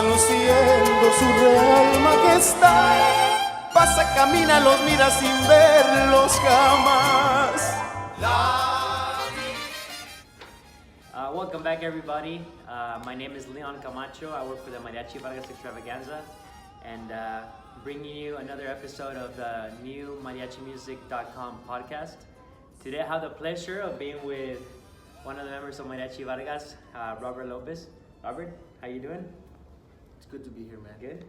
pasan luciendo su real majestad. Pasa, camina, los mira sin verlos jamás. Welcome back, everybody. My name is Leon Camacho. I work for the Mariachi Vargas Extravaganza, and bringing you another episode of the new MariachiMusic.com podcast. Today I have the pleasure of being with one of the members of Mariachi Vargas, Robert López. Robert, how you doing? It's good to be here, man. Good.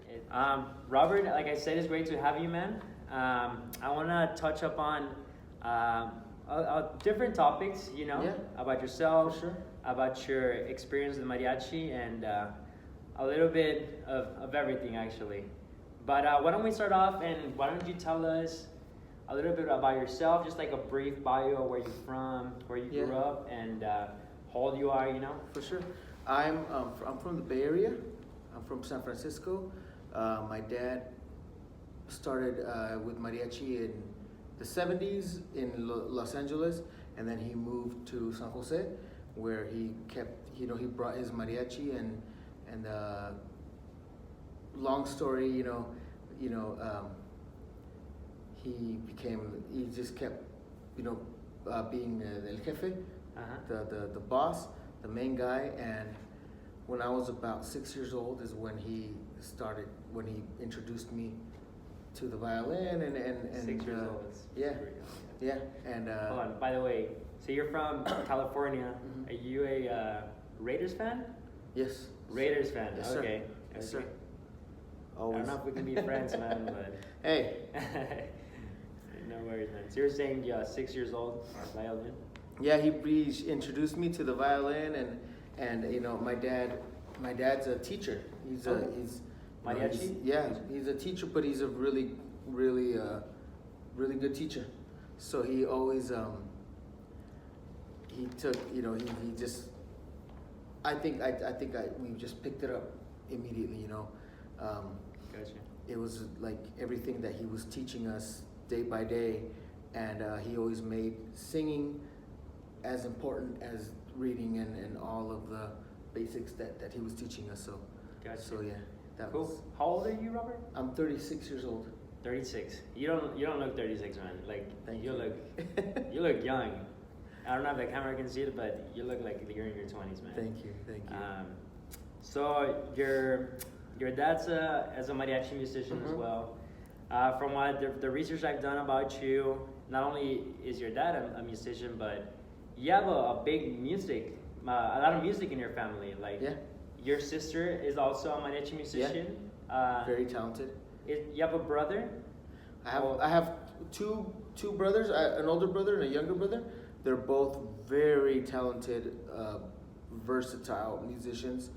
Robert, like I said, it's great to have you, man. I want to touch up on different topics, about yourself, For sure. about your experience with mariachi, and a little bit of everything, actually. But why don't we start off, and why don't you tell us a little bit about yourself, just like a brief bio, where you're from, where you grew up, and how old you are, For sure. I'm from the Bay Area. I'm from San Francisco. My dad started with mariachi in the 70s in Los Angeles, and then he moved to San Jose, where he kept, he brought his mariachi, and long story, he just kept, being el jefe, the boss, the main guy. And when I was about 6 years old is when he introduced me to the violin, and 6 years old. Yeah. And hold on, by the way, so you're from California. Mhm. Are you a Raiders fan? Yes. Raiders fan. Yes, sir. Okay. Yes, Okay. sir. I don't know if we can be friends, man, but Hey. no worries, man. So you're saying you're 6 years old, violin? Yeah, he introduced me to the violin, and my dad's a teacher. He's Mariachi? He's a teacher, but he's a really good teacher. So he always he took, he just, I think we just picked it up immediately. Gotcha. It was like everything that he was teaching us day by day, and he always made singing as important as reading and all of the basics that he was teaching us. So, Gotcha. so yeah, that Cool. was. How old are you, Robert? I'm 36 years old. 36. You don't look 36, man. Like Thank you you. you look young. I don't know if the camera can see it, but you look like you're in your 20s, man. Thank you. So your dad's as a mariachi musician as Mhm. well. From what the research I've done about you, not only is your dad a musician, but you have a big music, a lot of music in your family. Like Yeah. your sister is also a mariachi musician. Very talented. You have a brother? I have two brothers, an older brother and a younger brother. They're both very talented, versatile musicians.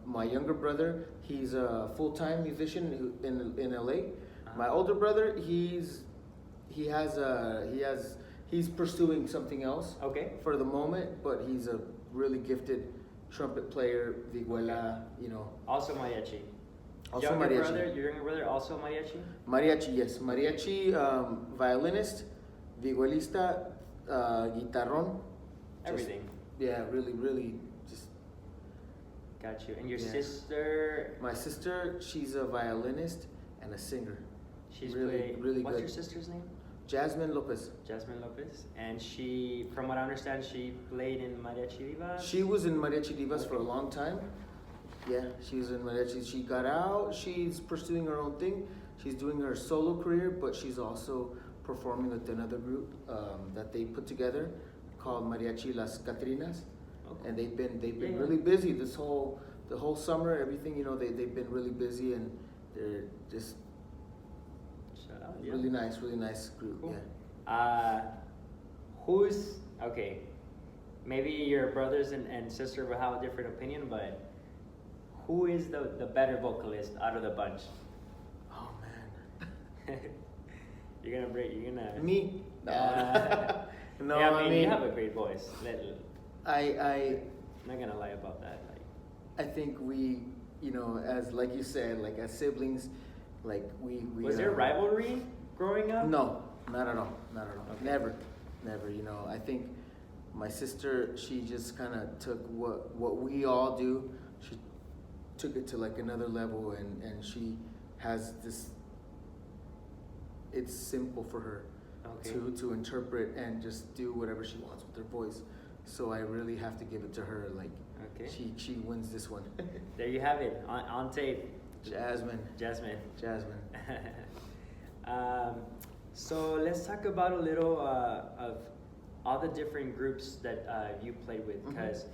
My younger brother, he's a full-time musician in LA. My older brother, he's pursuing something else. Okay. For the moment, but he's a really gifted trumpet player, vihuela, Also mariachi. Also Your mariachi. younger brother also mariachi? Mariachi, yes. Mariachi, violinist, vihuelista, guitarrón. Everything. Yeah, really, just. Got you. And your Yeah. sister, My sister, she's a violinist and a singer. she's really what's good. your sister's name? Jasmine López. Jasmine López. And she, from what I understand, she played in Mariachi Divas. She was in Mariachi Divas for a long time. Yeah, she was in Mariachi. She got out. She's pursuing her own thing. She's doing her solo career, but she's also performing with another group that they put together called Mariachi Las Catrinas. Okay. And they've been Yeah. really busy the whole summer. Everything, they've been really busy, and they're just Shout out, yeah. really nice group. Cool. Yeah. Who's, okay, maybe your brothers and sister will have a different opinion, but who is the better vocalist out of the bunch? Oh man. You're gonna Me? No, yeah, I mean, you have a great voice. I I'm not gonna lie about that. I think we, as like you said, like as siblings, like we. Was there rivalry growing up? No, not at all. Not at all. Okay. Never. I think my sister, she just kind of took what we all do. took it to like another level, and she has this. It's simple for her to interpret and just do whatever she wants with her voice. So I really have to give it to her. Like she wins this one. There you have it on tape. Jasmine. So let's talk about a little of all the different groups that you played with, because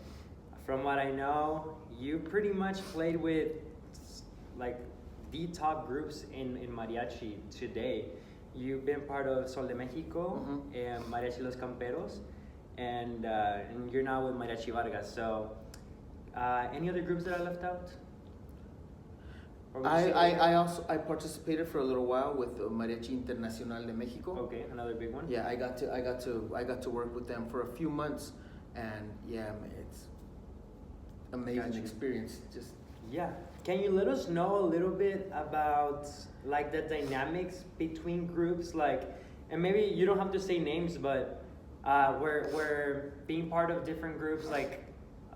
from what I know, you pretty much played with like the top groups in mariachi today. You've been part of Sol de Mexico and Mariachi Los Camperos, and you're now with Mariachi Vargas. So any other groups that I left out? I participated for a little while with Mariachi Internacional de Mexico. Okay, another big one. Yeah, I got to work with them for a few months, and yeah, it's amazing experience. Just can you let us know a little bit about like the dynamics between groups, like, and maybe you don't have to say names, but where being part of different groups like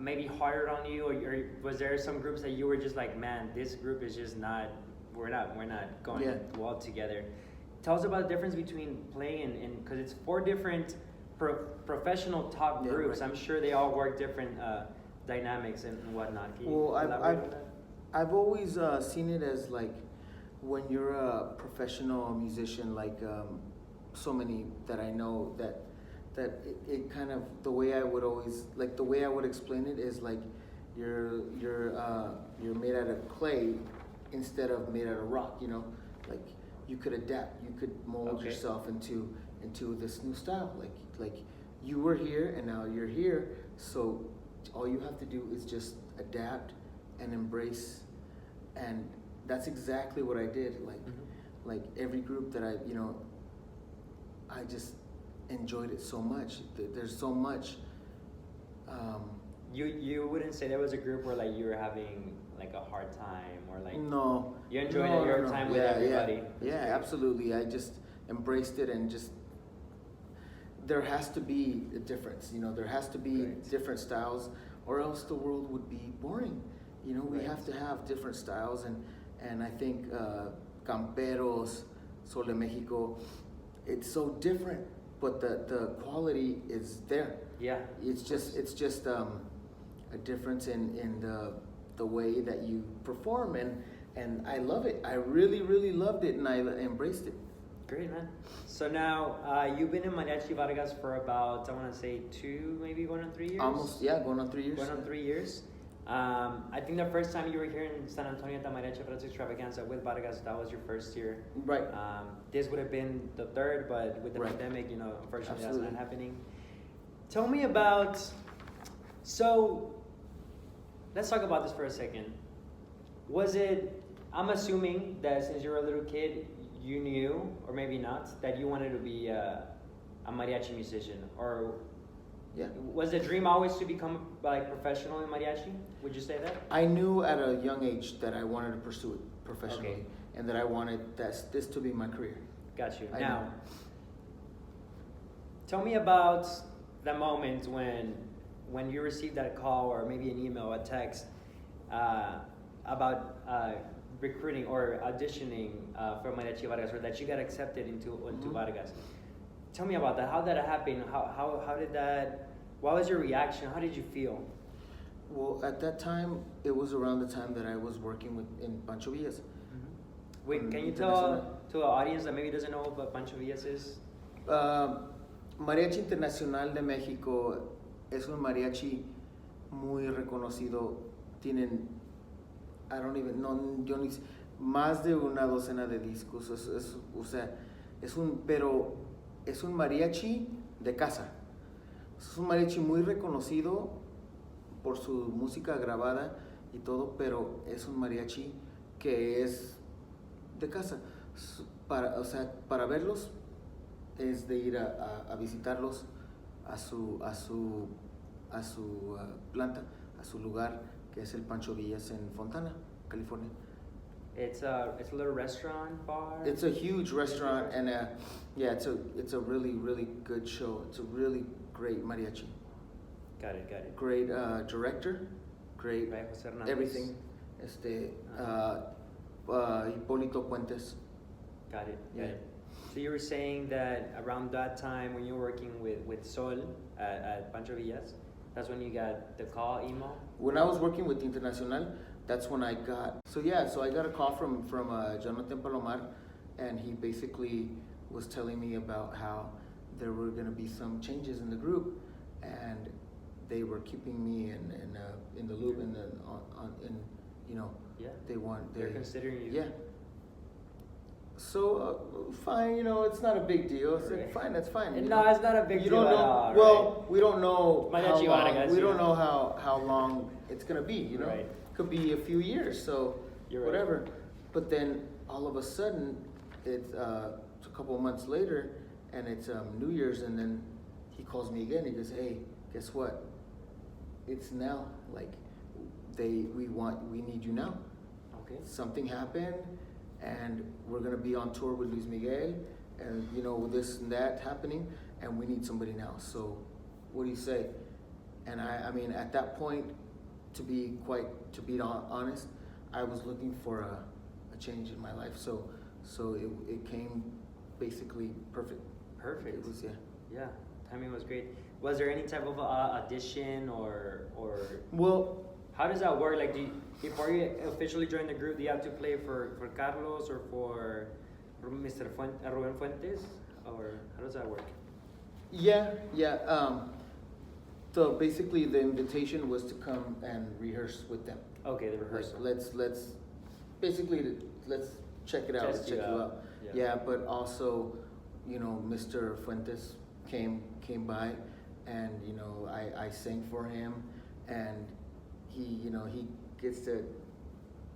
maybe harder on you, or was there some groups that you were just like, man, this group is just not, we're not going well together. Tell us about the difference between playing and because it's 4 different professional top groups. Right. I'm sure they all work different dynamics and whatnot. Can you elaborate on that? I've always seen it as like when you're a professional musician, like so many that I know that it kind of, the way I would explain it is like you're made out of clay instead of made out of rock, you know, like you could adapt, you could mold yourself into this new style, like you were here and now you're here, so all you have to do is just adapt and embrace, and that's exactly what I did. Like every group that I just enjoyed it so much. There's so much. You wouldn't say there was a group where like you were having like a hard time, or like no, you enjoyed your time with everybody. Yeah, absolutely. I just embraced it, and just there has to be a difference. You know, there has to be different styles, or else the world would be boring. You know, we have to have different styles, and I think Camperos, Sol de Mexico, it's so different, but the quality is there. Yeah. It's just a difference in the way that you perform, and I love it. I really, really loved it, and I embraced it. Great, man. So now you've been in Mariachi Vargas for about, I want to say 2, maybe going on 3 years? Almost, yeah, going on 3 years. Going on 3 years. I think the first time you were here in San Antonio at the Mariachi Vargas Extravaganza with Vargas, that was your first year. Right. This would have been the 3rd, but with the pandemic, you know, unfortunately that's not happening. Tell me about, so let's talk about this for a second. Was it, I'm assuming that since you were a little kid, you knew, or maybe not, that you wanted to be a mariachi musician, or was the dream always to become like professional in mariachi? Would you say that? I knew at a young age that I wanted to pursue it professionally, and that I wanted this to be my career. Got you. Now, tell me about the moment when you received that call, or maybe an email, a text, about recruiting or auditioning for Mariachi Vargas, or that you got accepted into Vargas. Tell me about that. How did that happen? How did that? What was your reaction? How did you feel? Well, at that time, it was around the time that I was working in Pancho Villas. Wait, can you tell to the audience that maybe doesn't know what Pancho Villas is? Mariachi Internacional de México es un mariachi muy reconocido. Tienen, I don't even know, yo ni, más de una docena de discos. O sea, pero es un mariachi de casa. Es un mariachi muy reconocido por su música grabada y todo, pero es un mariachi que es de casa. Para verlos es de ir a visitarlos a su planta, a su lugar, que es el Pancho Villas en Fontana, California. It's a little restaurant bar. It's a huge restaurant, and it's a really, really good show. It's a really great mariachi. Got it. Great director, great everything. Hipólito Fuentes. Got it. Yeah. Got it. So you were saying that around that time when you were working with Sol at Pancho Villas, that's when you got the call, email? When I was working with Internacional, that's when I got. So I got a call from Jonathan Palomar, and he basically was telling me about how there were going to be some changes in the group, and they were keeping me in the loop, and then Yeah. they're considering you. Yeah. So fine, it's not a big deal. It's like, Right. fine, that's fine. No, it's not a big You deal don't know. at all, Well, we don't know how Mariachi long. Vargas, We you don't know. know how long it's gonna be. Right. Could be a few years. So You're right. whatever. But then all of a sudden, it's a couple of months later, and it's New Year's, and then he calls me again. He goes, "Hey, guess what? It's now. Like, we need you now. Okay. Something happened, and we're gonna be on tour with Luis Miguel, and with this and that happening, and we need somebody now. So, what do you say?" And I mean, at that point, to be honest, I was looking for a change in my life. So it came basically perfect. Perfect. It was Yeah, timing was great. Was there any type of audition or Well, how does that work? Like, before you officially join the group, do you have to play for Carlos or for Mr. Ruben Fuentes, or how does that work? yeah. So basically, the invitation was to come and rehearse with them. Okay, the Like, rehearsal. let's check it out. Test Let's you check you out. out. Yeah. Yeah, but also, Mr. Fuentes came by, and I sang for him, and he gets to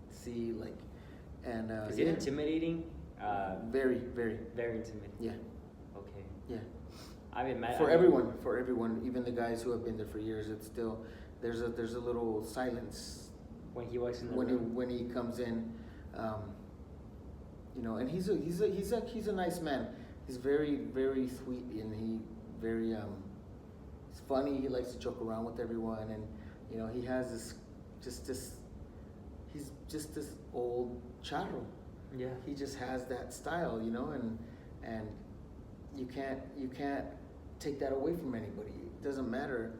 see and Is it intimidating? very, very, Very intimidating. yeah, Okay. yeah. I mean, For everyone, even the guys who have been there for years, it's still there's a little silence when he walks in the room. when he comes in, and he's a nice man. He's very, very sweet, and he's funny. He likes to joke around with everyone, and he has he's just this old charro. Yeah. He just has that style, and you can't take that away from anybody. It doesn't matter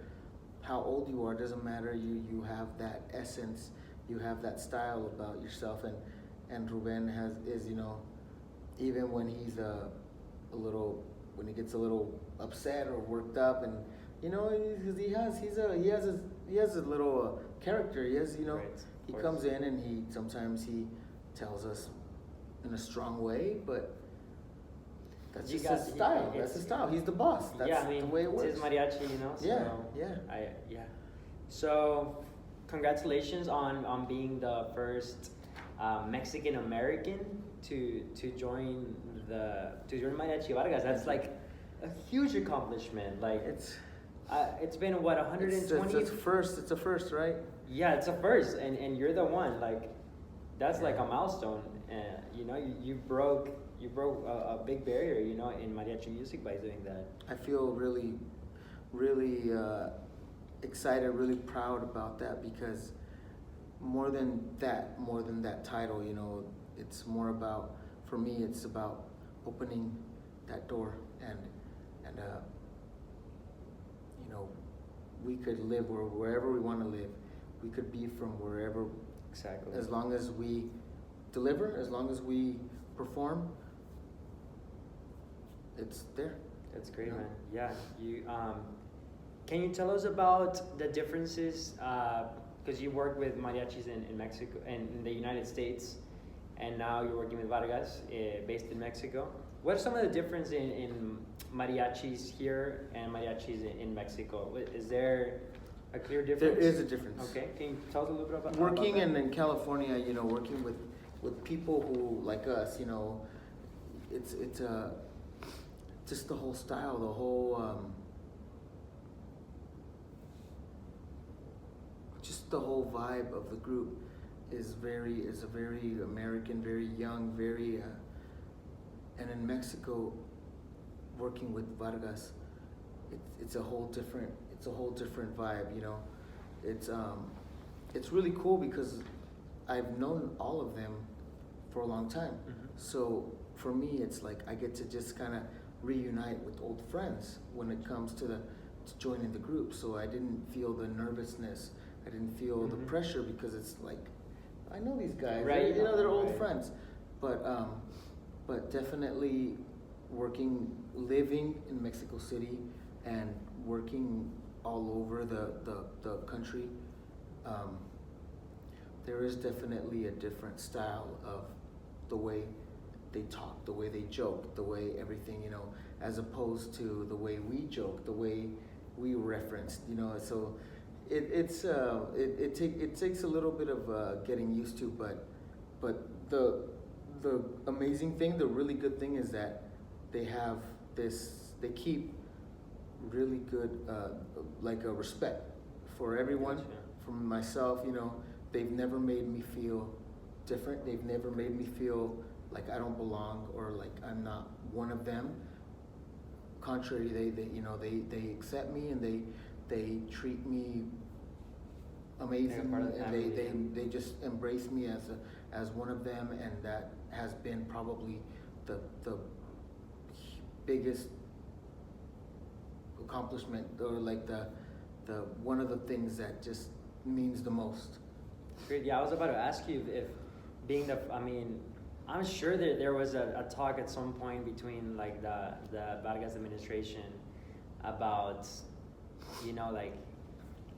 how old you are. It doesn't matter. You have that essence. You have that style about yourself, and Ruben is even when he's when he gets a little upset or worked up, and he has a little character. He has Right, he of comes course. in, and sometimes he tells us in a strong way, but that's You just got- his style. it's- That's his style. He's the boss. That's Yeah, I mean, the way it works. it's his mariachi, So Yeah. Yeah. So, congratulations on being the first Mexican American to join Mariachi Vargas. That's like a huge accomplishment. Like, it's been what, 120? It's a first. It's a first, right? Yeah, it's a first, and you're the one. Like, that's like a milestone. You broke a big barrier, in mariachi music by doing that. I feel really, really excited, really proud about that, because more than that title, it's more about, for me, it's about opening that door, and we could live wherever we want to live. We could be from wherever, Exactly. as long as we deliver, as long as we perform, it's there. That's great, Yeah. man. Yeah. You can you tell us about the differences? Because you work with mariachis in Mexico and in the United States, and now you're working with Vargas, based in Mexico. What are some of the difference in mariachis here and mariachis in Mexico? Is there a clear difference? There is a difference. Okay. Can you tell us a little bit about Working about that? in California, working with people who like us, it's just the whole style, the whole just the whole vibe of the group is a very American, very young, very and in Mexico, working with Vargas, it's a whole different vibe, It's really cool because I've known all of them for a long time. Mhm. So for me, it's like I get to just kind of reunite with old friends when it comes to joining the group. So I didn't feel the nervousness. I didn't feel the Mhm. pressure because it's like I know these guys. Right. They're old Right. friends. But definitely living in Mexico City and working all over the country, there is definitely a different style of the way they talk, the way they joke, the way everything, as opposed to the way we joke, the way we referenced, so it takes a little bit of getting used to, but the amazing thing, the really good thing is that they keep really good like a respect for everyone. Gotcha. From myself, they've never made me feel different. They've never made me feel like I don't belong or like I'm not one of them. Contrary, they accept me and they treat me amazing, part of the family, and they just embrace me as one of them, and that has been probably the biggest accomplishment, or like the one of the things that just means the most. Great. Yeah, I was about to ask you if being I'm sure that there was a talk at some point between like the Vargas administration about, like,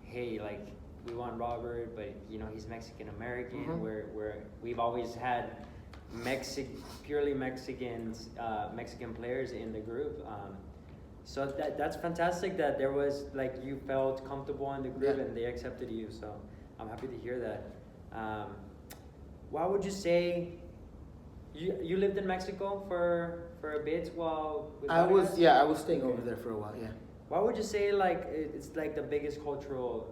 hey, like we want Robert, but he's Mexican American. Mm-hmm. We've always had purely Mexican players in the group. So that's fantastic that there was like you felt comfortable in the group, Yeah. and they accepted you. So I'm happy to hear that. Why would you say you lived in Mexico for a bit while with I Vargas? was staying over there for a while. Yeah. Why would you say like it's like the biggest cultural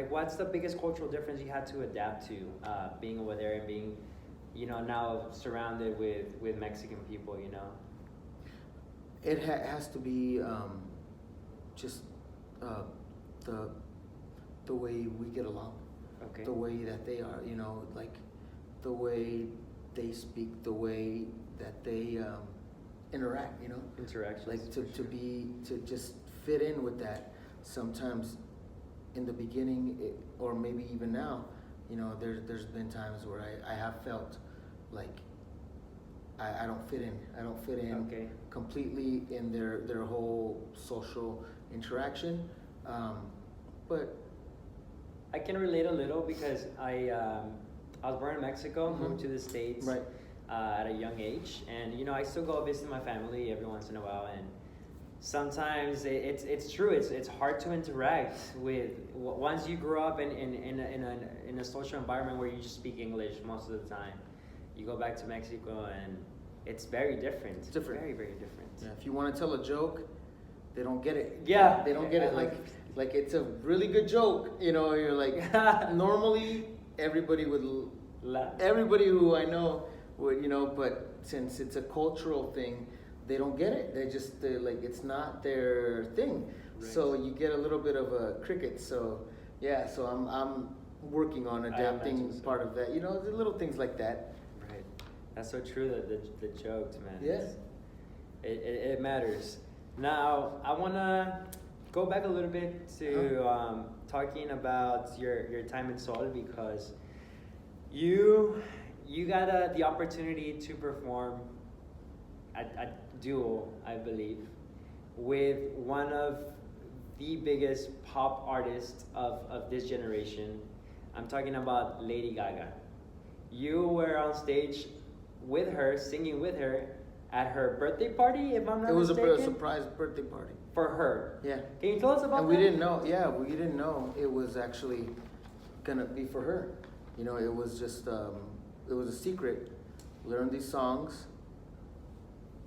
what's the biggest cultural difference you had to adapt to being over there and being now surrounded with Mexican people? It has to be just the way we get along, Okay. the way that they are, like the way they speak, the way that they interact, Interactions. like to just fit in with that. Sometimes in the beginning, or maybe even now, there's been times where I have felt like I don't fit in. I don't fit in Okay. completely in their whole social interaction. But I can relate a little because I was born in Mexico, Mhm. moved to the States Right. At a young age, and I still go visit my family every once in a while, and sometimes it's true. It's hard to interact with once you grow up in a social environment where you just speak English most of the time. You go back to Mexico and it's very different. It's different. Very, very different. yeah, if you want to tell a joke, they don't get it. Yeah. They don't get it. Like it's a really good joke. You're like normally everybody would. Everybody who I know would, but since it's a cultural thing, they don't get it. They're like, it's not their thing. Right. So you get a little bit of a cricket. So yeah, so I'm working on adapting imagine so. part of that. The little things like that. Right. That's so true. The jokes, man. Yeah. It matters. Now I wanna go back a little bit to talking about your time in Sol, because you got the opportunity to perform a duo, I believe, with one of the biggest pop artists of this generation. I'm talking about Lady Gaga. You were on stage with her, singing with her at her birthday party, if I'm not It was mistaken. a surprise birthday party. For her. Yeah. Can you tell us about And that? we didn't know. Yeah, we didn't know it was actually gonna be for her. It was just it was a secret. Learn these songs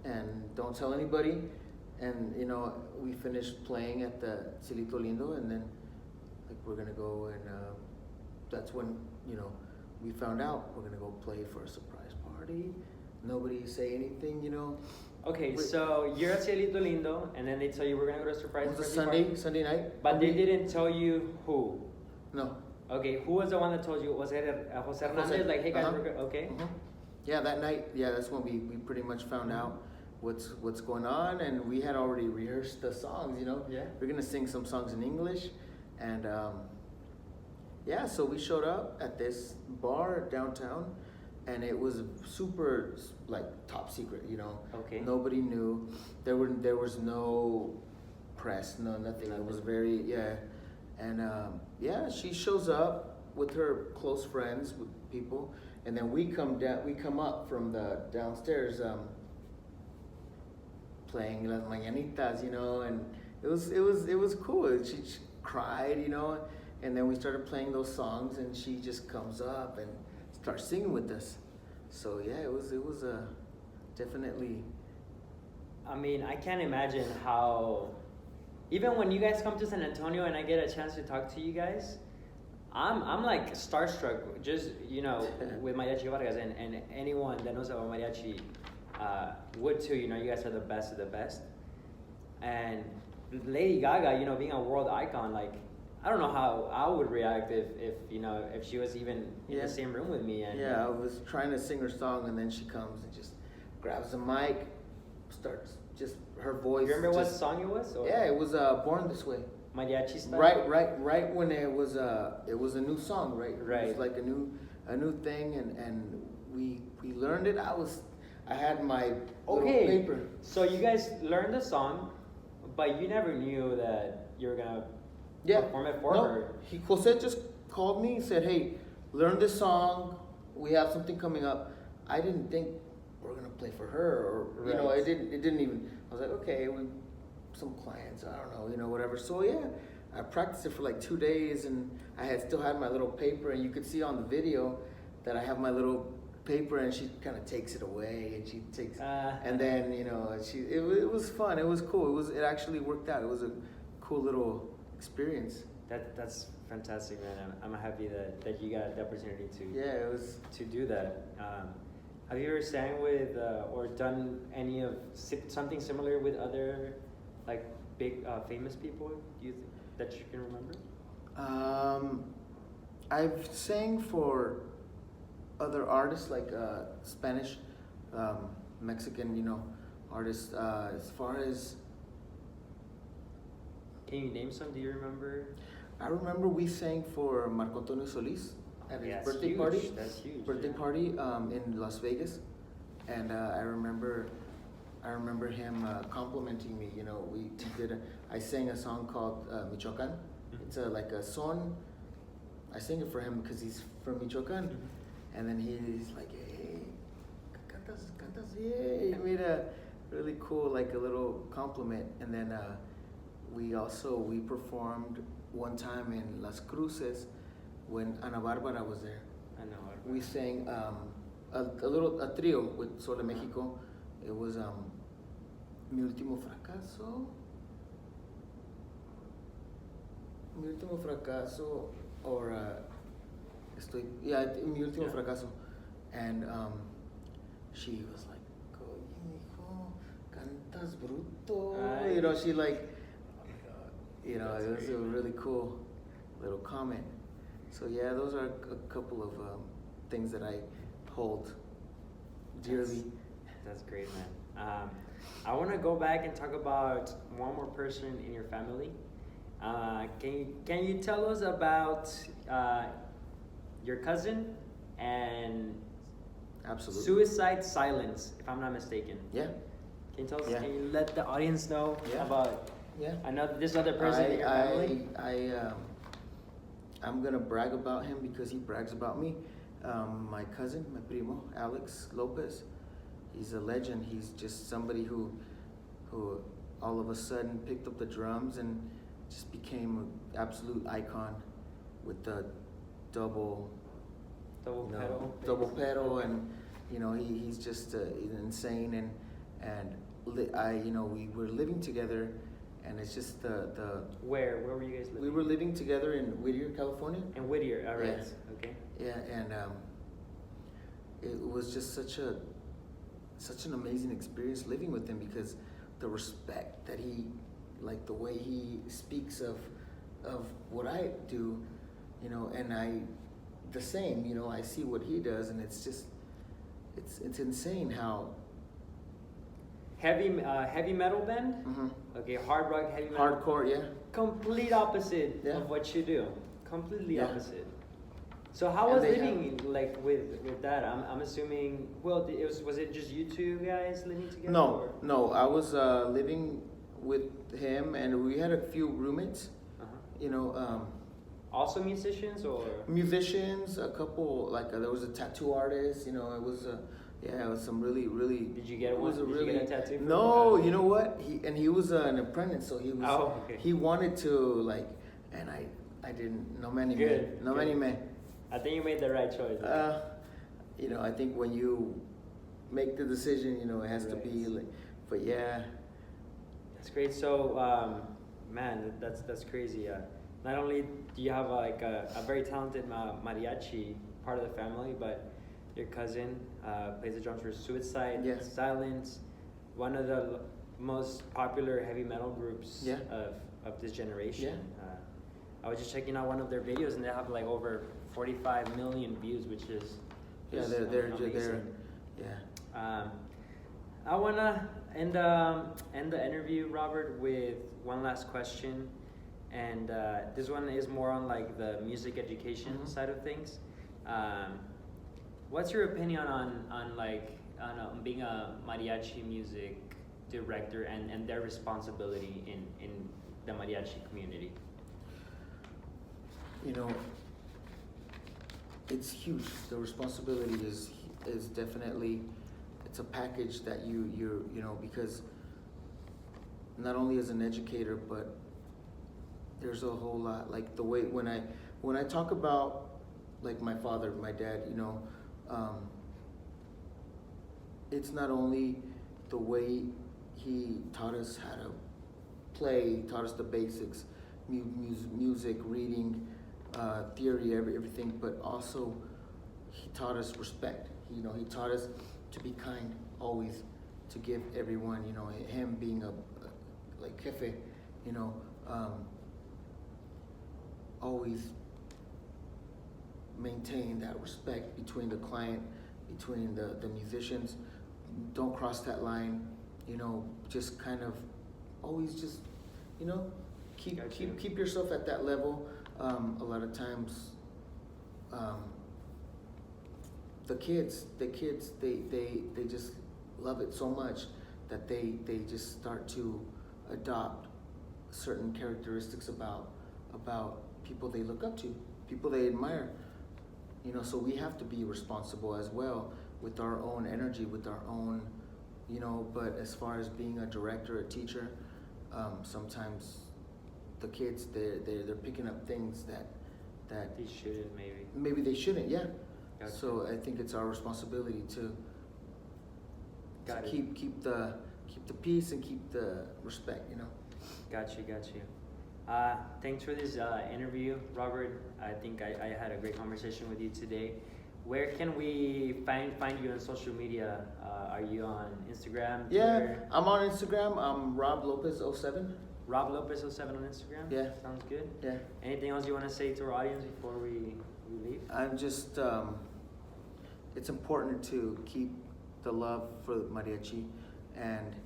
and don't tell anybody. And we finished playing at the Cielito Lindo, and then like we're gonna go, and that's when we found out we're gonna go play for a surprise party. Nobody say anything. Okay, Wait. so you're at Cielito Lindo, and then they tell you we're gonna go to a surprise It was a birthday party. Sunday night. But they didn't tell you who. No. Okay, who was the one that told you? Was it Jose Hernandez? Like, hey guys, Uh-huh. we're good. Okay. Mhm. Yeah, that night, yeah, that's when we pretty much found out what's going on, and we had already rehearsed the songs. Yeah. We're gonna sing some songs in English, and yeah, so we showed up at this bar downtown, and it was super like top secret. Okay. Nobody knew. There was no press, no nothing. It was very and yeah, she shows up with her close friends, with people, and then we come down. We come up from the downstairs, playing Las Mañanitas, and it was cool. She cried, and then we started playing those songs, and she just comes up and starts singing with us. So yeah, it was definitely. I mean, I can't imagine how. Even when you guys come to San Antonio and I get a chance to talk to you guys, I'm like starstruck. Just with Mariachi Vargas and anyone that knows about mariachi would too. You guys are the best of the best. And Lady Gaga, being a world icon, like I don't know how I would react if she was even in the same room with me. And yeah, I was trying to sing her song, and then she comes and just grabs the mic, starts just her voice. You remember what song it was? Or? Yeah, it was Born This Way. Mariachi style. Right when it was a new song, right? Right. It was like a new thing, and we learned it. I had my little paper. So you guys learned the song, but you never knew that you were gonna perform it for her. Jose just called me and said, "Hey, learn this song. We have something coming up." I didn't think we're gonna play for her, or it didn't even. I was like, okay, some clients, I don't know, whatever. So yeah, I practiced it for like 2 days, and I still had my little paper, and you could see on the video that I have my little paper, and she kind of takes it away, and she takes, and then it was fun, it was cool, it actually worked out. It was a cool little experience. That's fantastic, man. I'm happy that you got the opportunity it was to do that. Have you ever sang with or done any of something similar with other like big famous people? That you can remember? I've sang for other artists like Spanish, Mexican, artists. As far as can you name some? Do you remember? I remember we sang for Marco Antonio Solis at his birthday party. That's huge. Birthday party in Las Vegas, and I remember him complimenting me. I sang a song called Michoacan. Mm-hmm. It's like a son. I sang it for him because he's from Michoacan, and then he's like, "Hey, cantas bien." He made a really cool, like a little compliment, and then we performed one time in Las Cruces when Ana Barbara was there. We sang a trio with Sol de Mexico. It was Mi Último Fracaso, or Mi Último Fracaso, and she was like, "Oye, mijo, cantas bruto." She like, it was a really cool little comment. So yeah, those are a couple of things that I hold dearly. That's great, man. I want to go back and talk about one more person in your family. Can you tell us about your cousin and Absolutely. Suicide Silence, if I'm not mistaken? Yeah. Can you tell us? Yeah. Can you let the audience know about this other person in your family? I'm gonna brag about him because he brags about me. My cousin, my primo, Alex López, he's a legend. He's just somebody who all of a sudden picked up the drums and just became an absolute icon with the double pedal, and he's just insane, and we were living together. And it's just Where were you guys living? We were living together in Whittier, California. In Whittier, all right. Yeah. Okay. Yeah, and it was just such an amazing experience living with him, because the respect that the way he speaks of what I do, you know, and the same, you know, I see what he does, and it's just, it's insane how. Heavy metal band. Mhm. Okay, hard rock, heavy metal. Hardcore, yeah. Complete opposite Yeah. of what you do. Completely Yeah. opposite. So how And was they living like with that? I'm assuming. Well, was it just you two guys living together? No, I was living with him, and we had a few roommates. Uh-huh. You know, Also musicians or? musicians, a couple, like there was a tattoo artist. You know, it was it was some really. Did you get it was one? Did you get a tattoo? From No, you know what? He was an apprentice, so he was. Oh, okay. He wanted to like, and I didn't. No many Good, men. No good. many men. I think you made the right choice. You know, I think when you make the decision, you know, it has to be like. But yeah. That's great. So, man, that's crazy. Not only do you have like a very talented mariachi part of the family, but your cousin plays the drums for Suicide, Yes. Silence, one of the most popular heavy metal groups Yeah. of this generation. Yeah. I was just checking out one of their videos, and they have like over 45 million views, which is Yeah, just they're amazing. yeah. I wanna end the interview, Robert, with one last question, and this one is more on like the music education Mhm. side of things. What's your opinion on being a mariachi music director and their responsibility in the mariachi community? You know, it's huge. The responsibility is definitely, it's a package that you know, because not only as an educator, but there's a whole lot, like the way when I talk about like my father, my dad, you know, it's not only the way he taught us how to play, taught us the basics, music, reading, theory, everything, but also he taught us respect. You know, he taught us to be kind always, to give everyone, you know, him being like jefe, you know, always maintain that respect between the client, between the musicians. Don't cross that line, you know, just kind of always just, you know, keep yourself at that level. A lot of times, the kids, they just love it so much that they just start to adopt certain characteristics about people they look up to, people they admire. You know, so we have to be responsible as well with our own energy, with our own, you know. But as far as being a director, a teacher, sometimes the kids they're picking up things that They shouldn't, maybe they shouldn't. Yeah. Gotcha. So I think it's our responsibility to keep the peace and keep the respect. You know. Got you. Thanks for this interview, Robert. I think I had a great conversation with you today. Where can we find you on social media? Are you on Instagram, Twitter? Yeah, I'm on Instagram. I'm Rob López 07. Rob López 07 on Instagram? Yeah. Sounds good. Yeah. Anything else you want to say to our audience before we leave? I'm just, it's important to keep the love for mariachi and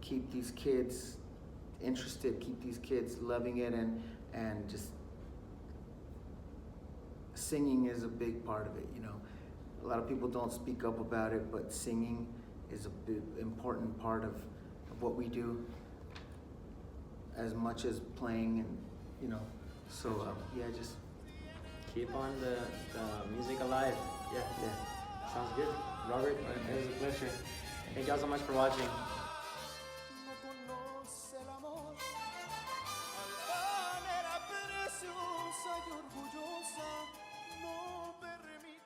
keep these kids interested, keep these kids loving it, and just singing is a big part of it, you know. A lot of people don't speak up about it, but singing is a big important part of what we do, as much as playing, and you know. So yeah, just keep on the music alive. Yeah. Sounds good. Robert, it was a pleasure. Thank you all so much for watching. No conoce el amor, altanera, preciosa y orgullosa, no permite.